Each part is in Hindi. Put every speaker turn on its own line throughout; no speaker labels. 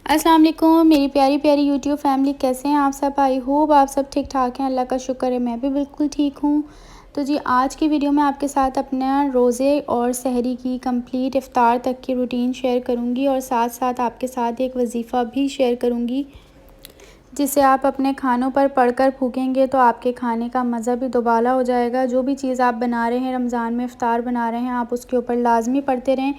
अस्सलाम वालेकुम मेरी प्यारी प्यारी यूट्यूब फैमिली, कैसे हैं आप सब। आई होप आप सब ठीक ठाक हैं। अल्लाह का शुक्र है, मैं भी बिल्कुल ठीक हूँ। तो जी आज की वीडियो में आपके साथ अपना रोज़े और सहरी की कंप्लीट इफ़्तार तक की रूटीन शेयर करूँगी और साथ साथ आपके साथ एक वजीफ़ा भी शेयर करूँगी जिसे आप अपने खानों पर पढ़कर फूकेंगे तो आपके खाने का मज़ा भी दोबाला हो जाएगा। जो भी चीज़ आप बना रहे हैं, रमज़ान में इफ़्तार बना रहे हैं, आप उसके ऊपर लाजमी पढ़ते रहें।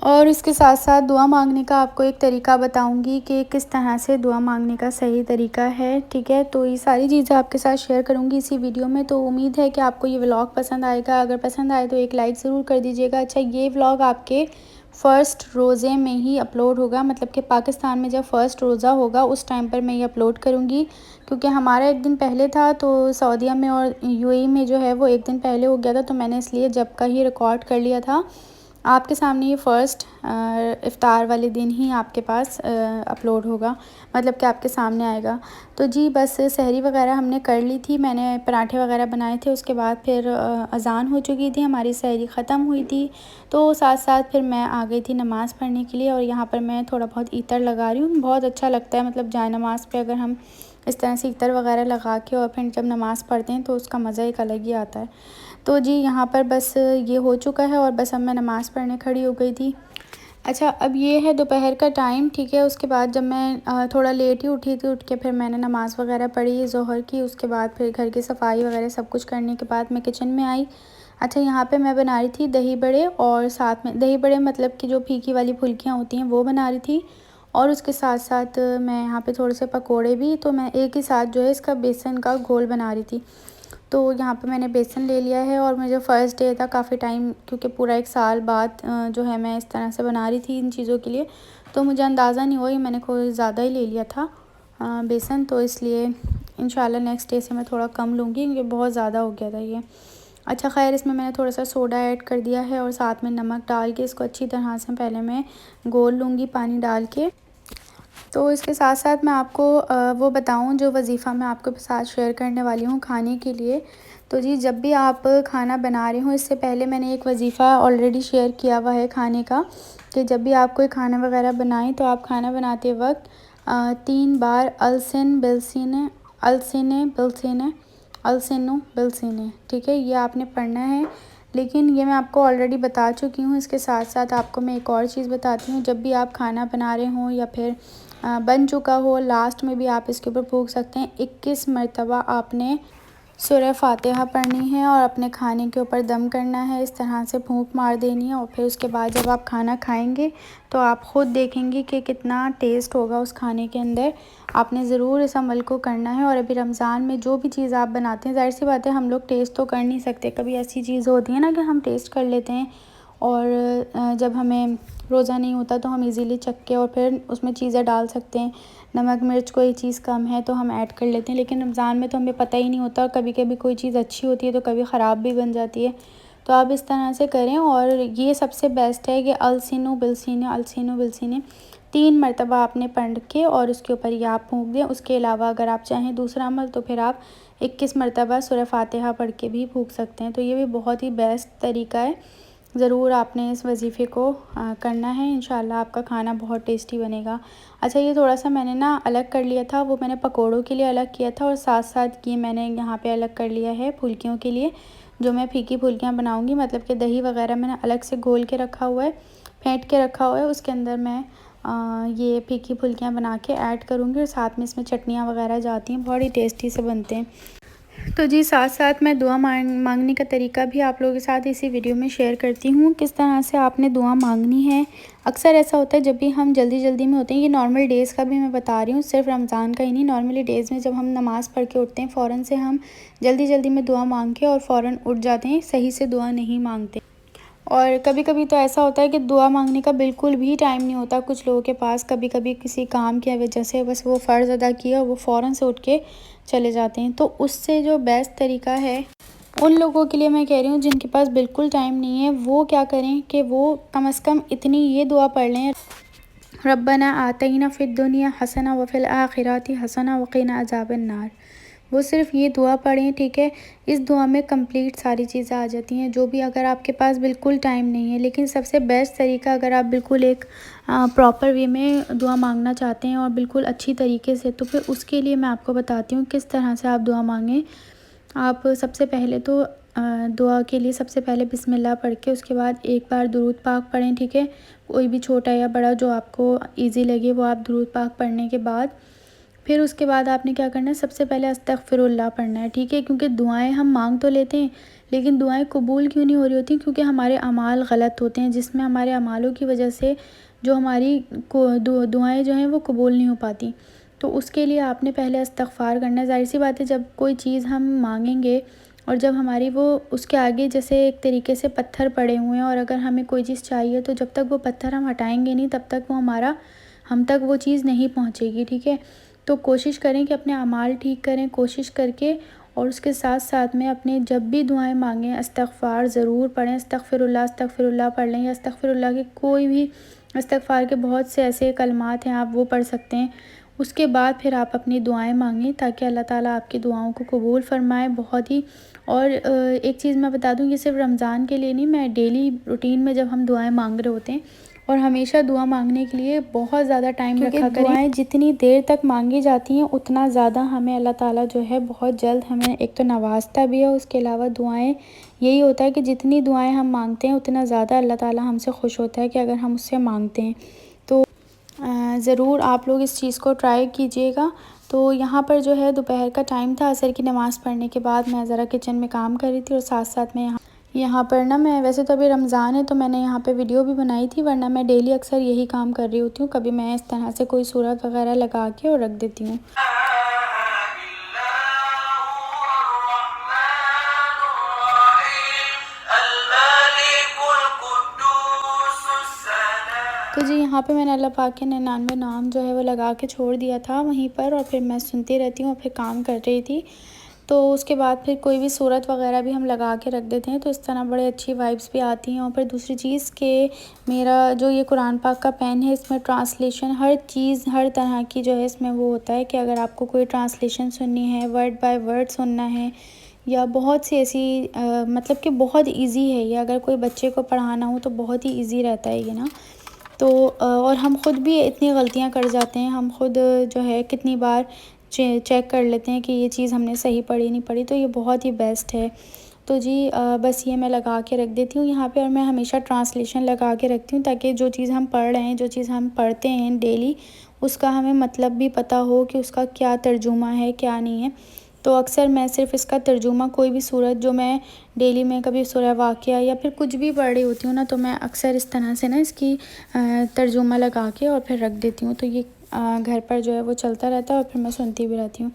और इसके साथ साथ दुआ मांगने का आपको एक तरीका बताऊंगी कि किस तरह से दुआ मांगने का सही तरीका है, ठीक है। तो ये सारी चीज़ें आपके साथ शेयर करूंगी इसी वीडियो में। तो उम्मीद है कि आपको ये व्लॉग पसंद आएगा। अगर पसंद आए तो एक लाइक ज़रूर कर दीजिएगा। अच्छा, ये व्लॉग आपके फ़र्स्ट रोज़े में ही अपलोड होगा, मतलब कि पाकिस्तान में जब फ़र्स्ट रोज़ा होगा उस टाइम पर मैं ये अपलोड करूँगी, क्योंकि हमारा एक दिन पहले था तो सऊदीया में और यूएई में जो है वो एक दिन पहले हो गया था, तो मैंने इसलिए जब का ही रिकॉर्ड कर लिया था। आपके सामने ये फ़र्स्ट इफ़्तार वाले दिन ही आपके पास अपलोड होगा, मतलब कि आपके सामने आएगा। तो जी बस सहरी वगैरह हमने कर ली थी, मैंने पराठे वगैरह बनाए थे। उसके बाद फिर अज़ान हो चुकी थी, हमारी सहरी ख़त्म हुई थी। तो साथ साथ फिर मैं आ गई थी नमाज़ पढ़ने के लिए, और यहाँ पर मैं थोड़ा बहुत इतर लगा रही हूँ। बहुत अच्छा लगता है, मतलब जाए नमाज़ पे अगर हम इस तरह से इतर वगैरह लगा के और फिर जब नमाज़ पढ़ते हैं तो उसका मज़ा एक अलग ही आता है। तो जी यहाँ पर बस ये हो चुका है और बस अब मैं नमाज़ पढ़ने खड़ी हो गई थी। अच्छा, अब ये है दोपहर का टाइम, ठीक है। उसके बाद जब मैं थोड़ा लेट ही उठी थी, उठ के फिर मैंने नमाज़ वगैरह पढ़ी ज़ोहर की। उसके बाद फिर घर की सफाई वगैरह सब कुछ करने के बाद मैं किचन में आई। अच्छा, यहाँ पे मैं बना रही थी दही बड़े, और साथ में दही बड़े मतलब कि जो फीकी वाली फुल्कियाँ होती हैं वो बना रही थी, और उसके साथ साथ मैं यहाँ पे थोड़े से पकोड़े भी। तो मैं एक ही साथ जो है इसका बेसन का घोल बना रही थी। तो यहाँ पे मैंने बेसन ले लिया है, और मुझे फ़र्स्ट डे था काफ़ी टाइम, क्योंकि पूरा एक साल बाद जो है मैं इस तरह से बना रही थी इन चीज़ों के लिए। तो मुझे अंदाज़ा नहीं हुआ, ये मैंने कोई ज़्यादा ही ले लिया था बेसन, तो इसलिए इंशाल्लाह नेक्स्ट डे से मैं थोड़ा कम लूँगी, क्योंकि बहुत ज़्यादा हो गया था ये। अच्छा खैर, इसमें मैंने थोड़ा सा सोडा ऐड कर दिया है, और साथ में नमक डाल के इसको अच्छी तरह से पहले मैं घोल लूँगी पानी डाल के। तो इसके साथ साथ मैं आपको वो बताऊं जो वजीफ़ा मैं आपके साथ शेयर करने वाली हूँ खाने के लिए। तो जी जब भी आप खाना बना रहे हो, इससे पहले मैंने एक वजीफ़ा ऑलरेडी शेयर किया हुआ है खाने का, कि जब भी आप कोई खाना वगैरह बनाएं तो आप खाना बनाते वक्त 3 बार अलसिन बिलसिने अलसिने बिलसिने अलसिनो बिलसिने, ठीक है, ये आपने पढ़ना है। लेकिन ये मैं आपको ऑलरेडी बता चुकी हूँ। इसके साथ साथ आपको मैं एक और चीज़ बताती हूँ। जब भी आप खाना बना रहे हों या फिर बन चुका हो, लास्ट में भी आप इसके ऊपर फूँक सकते हैं। 21 मरतबा आपने सूरह फ़ातिहा पढ़नी है और अपने खाने के ऊपर दम करना है, इस तरह से फूंक मार देनी है। और फिर उसके बाद जब आप खाना खाएंगे तो आप ख़ुद देखेंगे कि कितना टेस्ट होगा उस खाने के अंदर। आपने ज़रूर इस अमल को करना है। और अभी रमज़ान में जो भी चीज़ आप बनाते हैं, ज़ाहिर सी बात है हम लोग टेस्ट तो कर नहीं सकते, कभी ऐसी चीज़ होती है ना कि हम टेस्ट कर लेते हैं, और जब हमें रोज़ा नहीं होता तो हम इजीली चख के और फिर उसमें चीज़ें डाल सकते हैं। नमक मिर्च कोई चीज़ कम है तो हम ऐड कर लेते हैं, लेकिन रमज़ान में तो हमें पता ही नहीं होता, कभी कभी कोई चीज़ अच्छी होती है तो कभी ख़राब भी बन जाती है। तो आप इस तरह से करें। और ये सबसे बेस्ट है कि अलसिनो बिलसिने 3 मरतबा आपने पढ़ के और उसके ऊपर ये आप फूँक दें। उसके अलावा अगर आप चाहें दूसरा अमल तो फिर आप 21 मरतबा सूरह फ़ातिहा पढ़ के भी फूँक सकते हैं। तो ये भी बहुत ही बेस्ट तरीका है, ज़रूर आपने इस वजीफ़े को करना है। इंशाल्लाह आपका खाना बहुत टेस्टी बनेगा। अच्छा, ये थोड़ा सा मैंने ना अलग कर लिया था, वो मैंने पकोड़ों के लिए अलग किया था, और साथ साथ ये मैंने यहाँ पे अलग कर लिया है फुल्कियों के लिए, जो मैं फीकी फुल्कियाँ बनाऊँगी। मतलब कि दही वगैरह मैंने अलग से घोल के रखा हुआ है, फेंट के रखा हुआ है। उसके अंदर मैं ये फीकी फुल्कियाँ बना के ऐड करूँगी, और साथ में इसमें चटनियाँ वगैरह जाती हैं, बहुत ही टेस्टी से बनते हैं। तो जी साथ साथ मैं दुआ मांगने का तरीका भी आप लोगों के साथ इसी वीडियो में शेयर करती हूँ, किस तरह से आपने दुआ मांगनी है। अक्सर ऐसा होता है जब भी हम जल्दी जल्दी में होते हैं, ये नॉर्मल डेज़ का भी मैं बता रही हूँ, सिर्फ रमज़ान का ही नहीं, नॉर्मली डेज़ में जब हम नमाज़ पढ़ के उठते हैं फ़ौरन से हम जल्दी जल्दी में दुआ मांग के और फ़ौरन उठ जाते हैं, सही से दुआ नहीं मांगते। और कभी कभी तो ऐसा होता है कि दुआ मांगने का बिल्कुल भी टाइम नहीं होता कुछ लोगों के पास, कभी कभी किसी काम की वजह से बस वो फ़र्ज़ अदा किया वो फ़ौरन से उठ के चले जाते हैं। तो उससे जो बेस्ट तरीका है उन लोगों के लिए मैं कह रही हूँ जिनके पास बिल्कुल टाइम नहीं है, वो क्या करें कि वो कम से कम इतनी ये दुआ पढ़ लें, रब्बना आतिना फ़िद दुनिया हसना व फ़िल आखिरति हसना व क़िना अज़ाबन नार। वो सिर्फ़ ये दुआ पढ़ें, ठीक है। इस दुआ में कंप्लीट सारी चीज़ें आ जाती हैं, जो भी अगर आपके पास बिल्कुल टाइम नहीं है। लेकिन सबसे बेस्ट तरीका, अगर आप बिल्कुल एक प्रॉपर वे में दुआ मांगना चाहते हैं और बिल्कुल अच्छी तरीके से, तो फिर उसके लिए मैं आपको बताती हूँ किस तरह से आप दुआ मांगें। आप सबसे पहले तो दुआ के लिए सबसे पहले बिस्मिल्लाह पढ़ के उसके बाद एक बार दुरूद पाक पढ़ें, ठीक है। कोई भी छोटा या बड़ा जो आपको ईज़ी लगे वो आप दुरूद पाक पढ़ने के बाद फिर उसके बाद आपने क्या करना है, सबसे पहले अस्तगफिरुल्लाह पढ़ना है, ठीक है। क्योंकि दुआएं हम मांग तो लेते हैं, लेकिन दुआएं कबूल क्यों नहीं हो रही होती? क्योंकि हमारे अमाल गलत होते हैं, जिसमें हमारे अमालों की वजह से जो हमारी दुआएं जो हैं वो कबूल नहीं हो पाती। तो उसके लिए आपने पहले इस्तग़फ़ार करना है। ज़ाहिर सी बात है, जब कोई चीज़ हम मांगेंगे और जब हमारी वो उसके आगे जैसे एक तरीके से पत्थर पड़े हुए हैं, और अगर हमें कोई चीज़ चाहिए तो जब तक वो पत्थर हम हटाएंगे नहीं तब तक वो हम तक वो चीज़ नहीं पहुंचेगी, ठीक है। तो कोशिश करें कि अपने अमाल ठीक करें, कोशिश करके, और उसके साथ साथ में अपने जब भी दुआएं मांगें इस्तग़फ़ार ज़रूर पढ़ें। अस्तग़फ़िरुल्लाह पढ़ लें, या अस्तग़फ़िरुल्लाह के कोई भी इस्तग़फ़ार के बहुत से ऐसे कलमात हैं, आप वो पढ़ सकते हैं। उसके बाद फिर आप अपनी दुआएं मांगें, ताकि अल्लाह ताला आपकी दुआओं को कबूल फ़रमाए बहुत ही। और एक चीज़ मैं बता दूं, ये सिर्फ रमज़ान के लिए नहीं, मैं डेली रूटीन में जब हम दुआएं मांग रहे होते हैं, और हमेशा दुआ मांगने के लिए बहुत ज़्यादा टाइम रखा करें। दुआएं जितनी देर तक मांगी जाती हैं उतना ज़्यादा हमें अल्लाह ताला जो है बहुत जल्द हमें एक तो नवाजता भी है। उसके अलावा दुआएं यही होता है कि जितनी दुआएं हम मांगते हैं उतना ज़्यादा अल्लाह ताला हमसे खुश होता है कि अगर हम उससे मांगते हैं। तो ज़रूर आप लोग इस चीज़ को ट्राई कीजिएगा। तो यहाँ पर जो है दोपहर का टाइम था, असर की नमाज़ पढ़ने के बाद मैं ज़रा किचन में काम कर रही थी, और साथ साथ में यहाँ पर ना, मैं वैसे तो अभी रमज़ान है तो मैंने यहाँ पे वीडियो भी बनाई थी, वरना मैं डेली अक्सर यही काम कर रही होती हूँ। कभी मैं इस तरह से कोई सूरत वगैरह लगा के और रख देती हूँ। तो जी यहाँ पे मैंने अल्लाह पाक के 99 नाम जो है वो लगा के छोड़ दिया था वहीं पर, और फिर मैं सुनती रहती हूँ और फिर काम कर रही थी। तो उसके बाद फिर कोई भी सूरत वगैरह भी हम लगा के रख देते हैं, तो इस तरह बड़े अच्छी वाइब्स भी आती हैं। और फिर दूसरी चीज़ के मेरा जो ये कुरान पाक का पेन है, इसमें ट्रांसलेशन हर चीज़ हर तरह की जो है इसमें वो होता है कि अगर आपको कोई ट्रांसलेशन सुननी है, वर्ड बाय वर्ड सुनना है, या बहुत सी ऐसी मतलब कि बहुत ईजी है ये, अगर कोई बच्चे को पढ़ाना हो तो बहुत ही ईजी रहता है ये ना। तो और हम ख़ुद भी इतनी गलतियां कर जाते हैं, हम ख़ुद जो है कितनी बार चेक कर लेते हैं कि ये चीज़ हमने सही पढ़ी नहीं पढ़ी। तो ये बहुत ही बेस्ट है। तो जी बस ये मैं लगा के रख देती हूँ यहाँ पे, और मैं हमेशा ट्रांसलेशन लगा के रखती हूँ, ताकि जो चीज़ हम पढ़ रहे हैं, जो चीज़ हम पढ़ते हैं डेली, उसका हमें मतलब भी पता हो कि उसका क्या तर्जुमा है क्या नहीं है। तो अक्सर मैं सिर्फ़ इसका तर्जुमा, कोई भी सूरत जो मैं डेली में कभी सूरह वाक़िया या फिर कुछ भी पढ़ रही होती हूँ ना, तो मैं अक्सर इस तरह से ना इसकी तर्जुमा लगा के और फिर रख देती हूँ। तो ये घर पर जो है वो चलता रहता है, और फिर मैं सुनती भी रहती हूँ।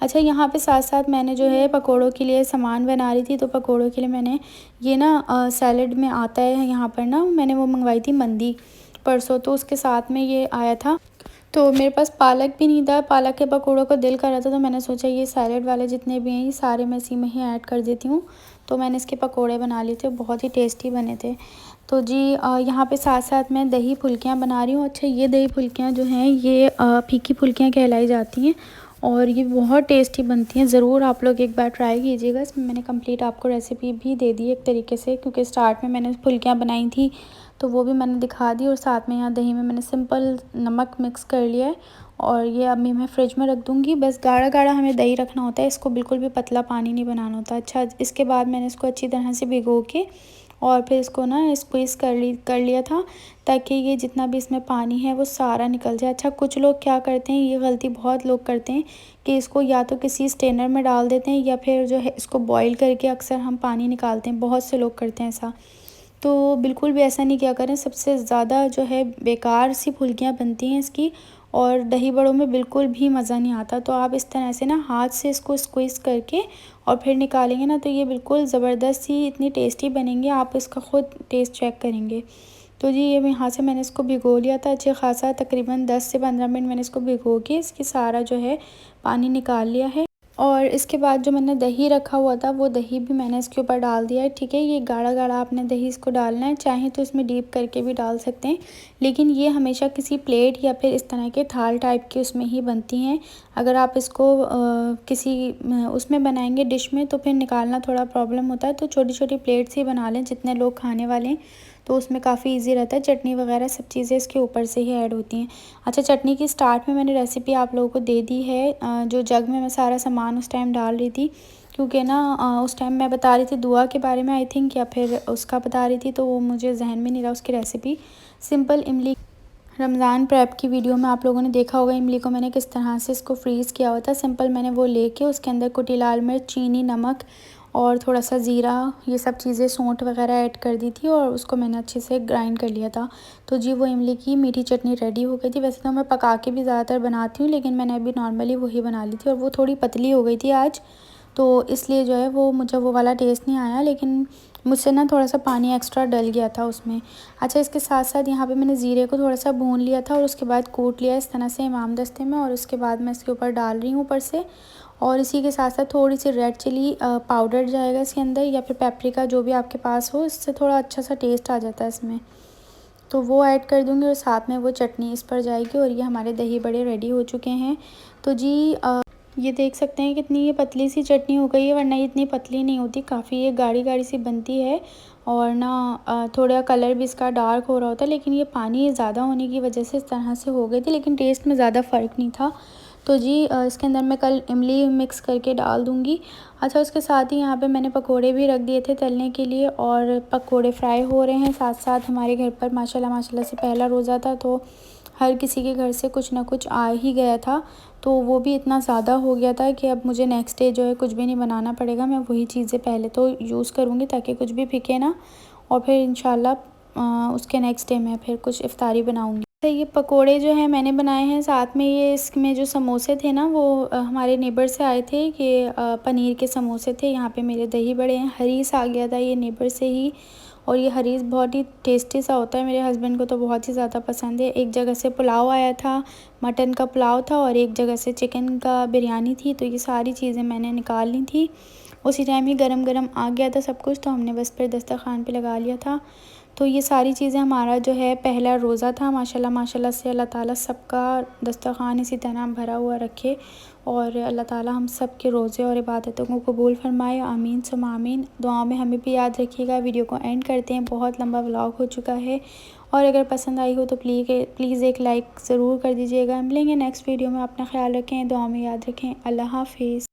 अच्छा, यहाँ पे साथ साथ मैंने जो है पकोड़ों के लिए सामान बना रही थी, तो पकोड़ों के लिए मैंने ये ना सैलड में आता है यहाँ पर ना, मैंने वो मंगवाई थी मंदी परसों, तो उसके साथ में ये आया था। तो मेरे पास पालक भी नहीं था, पालक के पकौड़ों को दिल कर रहा था, तो मैंने सोचा ये सैलेड वाले जितने भी हैं ये सारे मैं इसी में ही ऐड कर देती हूँ। तो मैंने इसके पकोड़े बना लिए थे, बहुत ही टेस्टी बने थे। तो जी यहाँ पे साथ साथ मैं दही फुल्कियाँ बना रही हूँ। अच्छा, ये दही फुल्कियाँ जो हैं ये फीकी फुल्कियाँ कहलाई जाती हैं, और ये बहुत टेस्टी बनती हैं। ज़रूर आप लोग एक बार ट्राई कीजिएगा। इसमें मैंने कंप्लीट आपको रेसिपी भी दे दी एक तरीके से, क्योंकि स्टार्ट में मैंने फुल्कियाँ बनाई थी तो वो भी मैंने दिखा दी, और साथ में यहाँ दही में मैंने सिंपल नमक मिक्स कर लिया है, और ये अभी मैं फ्रिज में रख दूँगी। बस गाढ़ा गाढ़ा हमें दही रखना होता है, इसको बिल्कुल भी पतला पानी नहीं बनाना होता। अच्छा, इसके बाद मैंने इसको अच्छी तरह से भिगो के और फिर इसको ना स्क्वीज़ कर लिया था, ताकि ये जितना भी इसमें पानी है वो सारा निकल जाए। अच्छा, कुछ लोग क्या करते हैं, ये गलती बहुत लोग करते हैं कि इसको या तो किसी स्ट्रेनर में डाल देते हैं, या फिर जो है इसको बॉईल करके अक्सर हम पानी निकालते हैं, बहुत से लोग करते हैं ऐसा। तो बिल्कुल भी ऐसा नहीं किया करें। सबसे ज़्यादा जो है बेकार सी फुल्कियाँ बनती हैं इसकी, और दही बड़ों में बिल्कुल भी मज़ा नहीं आता। तो आप इस तरह से ना हाथ से इसको स्क्वीज़ करके और फिर निकालेंगे ना, तो ये बिल्कुल ज़बरदस्त सी इतनी टेस्टी बनेंगे, आप इसका ख़ुद टेस्ट चेक करेंगे। तो जी ये यहाँ से मैंने इसको भिगो लिया था अच्छे खासा, तकरीबन 10 से 15 मिनट मैंने इसको भिगो के इसकी सारा जो है पानी निकाल लिया है। और इसके बाद जो मैंने दही रखा हुआ था वो दही भी मैंने इसके ऊपर डाल दिया है। ठीक है, ये गाढ़ा गाढ़ा आपने दही इसको डालना है, चाहे तो इसमें डीप करके भी डाल सकते हैं, लेकिन ये हमेशा किसी प्लेट या फिर इस तरह के थाल टाइप के उसमें ही बनती हैं। अगर आप इसको किसी उसमें बनाएंगे डिश में तो फिर निकालना थोड़ा प्रॉब्लम होता है, तो छोटी छोटी प्लेट से ही बना लें जितने लोग खाने वाले हैं, तो उसमें काफ़ी इजी रहता है। चटनी वगैरह सब चीज़ें इसके ऊपर से ही ऐड होती हैं। अच्छा, चटनी की स्टार्ट में मैंने रेसिपी आप लोगों को दे दी है, जो जग में मैं सारा सामान उस टाइम डाल रही थी, क्योंकि ना उस टाइम मैं बता रही थी दुआ के बारे में आई थिंक, या फिर उसका बता रही थी, तो वो मुझे जहन में नहीं रहा उसकी रेसिपी। सिंपल इमली रमज़ान प्रेप की वीडियो में आप लोगों ने देखा होगा इमली को मैंने किस तरह से इसको फ्रीज़ किया हुआ था। सिंपल मैंने वो लेके उसके अंदर कुटी लाल मिर्च, चीनी, नमक और थोड़ा सा ज़ीरा, ये सब चीज़ें सौंठ वगैरह ऐड कर दी थी और उसको मैंने अच्छे से ग्राइंड कर लिया था। तो जी वो इमली की मीठी चटनी रेडी हो गई थी। वैसे तो मैं पका के भी ज़्यादातर बनाती हूँ, लेकिन मैंने अभी नॉर्मली वही बना ली थी और वो थोड़ी पतली हो गई थी आज, तो इसलिए जो है वो मुझे वो वाला टेस्ट नहीं आया, लेकिन मुझसे ना थोड़ा सा पानी एक्स्ट्रा डल गया था उसमें। अच्छा, इसके साथ साथ यहाँ पे मैंने ज़ीरे को थोड़ा सा भून लिया था और उसके बाद कूट लिया इस तरह से इमाम दस्ते में, और उसके बाद मैं इसके ऊपर डाल रही हूँ ऊपर से। और इसी के साथ साथ थोड़ी सी रेड चिली पाउडर जाएगा इसके अंदर, या फिर पेपरिका जो भी आपके पास हो, इससे थोड़ा अच्छा सा टेस्ट आ जाता है इसमें, तो वो ऐड कर दूँगी और साथ में वो चटनी इस पर जाएगी। और ये हमारे दही बड़े रेडी हो चुके हैं। तो जी ये देख सकते हैं कितनी ये पतली सी चटनी हो गई है, वरना ये इतनी पतली नहीं होती, काफ़ी ये गाढ़ी गाढ़ी सी बनती है। और ना थोड़ा कलर भी इसका डार्क हो रहा होता है, लेकिन ये पानी ज़्यादा होने की वजह से इस तरह से हो गई थी, लेकिन टेस्ट में ज़्यादा फ़र्क नहीं था। तो जी इसके अंदर मैं कल इमली मिक्स करके डाल दूँगी। अच्छा, उसके साथ ही यहाँ पे मैंने पकोड़े भी रख दिए थे तलने के लिए, और पकोड़े फ्राई हो रहे हैं साथ साथ। हमारे घर पर माशाल्लाह माशाल्लाह से पहला रोज़ा था, तो हर किसी के घर से कुछ ना कुछ आ ही गया था, तो वो भी इतना ज़्यादा हो गया था कि अब मुझे नेक्स्ट डे जो है कुछ भी नहीं बनाना पड़ेगा। मैं वही चीज़ें पहले तो यूज़ करूँगी ताकि कुछ भी फिके ना, और फिर इंशाल्लाह उसके नेक्स्ट डे मैं फिर कुछ इफ्तारी बनाऊँगी। तो ये पकोड़े जो हैं मैंने बनाए हैं, साथ में ये इसमें जो समोसे थे ना वो हमारे नेबर से आए थे कि पनीर के समोसे थे। यहाँ पे मेरे दही बड़े हैं, हरीस आ गया था ये नेबर से ही, और ये हरीस बहुत ही टेस्टी सा होता है, मेरे हस्बैंड को तो बहुत ही ज़्यादा पसंद है। एक जगह से पुलाव आया था, मटन का पुलाव था, और एक जगह से चिकन का बिरयानी थी, तो ये सारी चीज़ें मैंने निकाल ली थी। उसी टाइम ही गरम गरम आ गया था सब कुछ, तो हमने बस फिर दस्तरखान पे लगा लिया था। तो ये सारी चीज़ें हमारा जो है पहला रोज़ा था। माशाल्लाह माशाल्लाह से अल्लाह ताला सबका दस्तरखान इसी तरह भरा हुआ रखे, और अल्लाह ताला हम सब के रोज़े और इबादतों को कबूल फरमाए। आमीन सुम आमीन। दुआ में हमें भी याद रखिएगा। वीडियो को एंड करते हैं, बहुत लंबा व्लॉग हो चुका है, और अगर पसंद आई हो तो प्लीज़ एक लाइक ज़रूर कर दीजिएगा। मिलेंगे नेक्स्ट वीडियो में, अपना ख्याल रखें, दुआ में याद रखें। अल्लाह हाफ़िज़।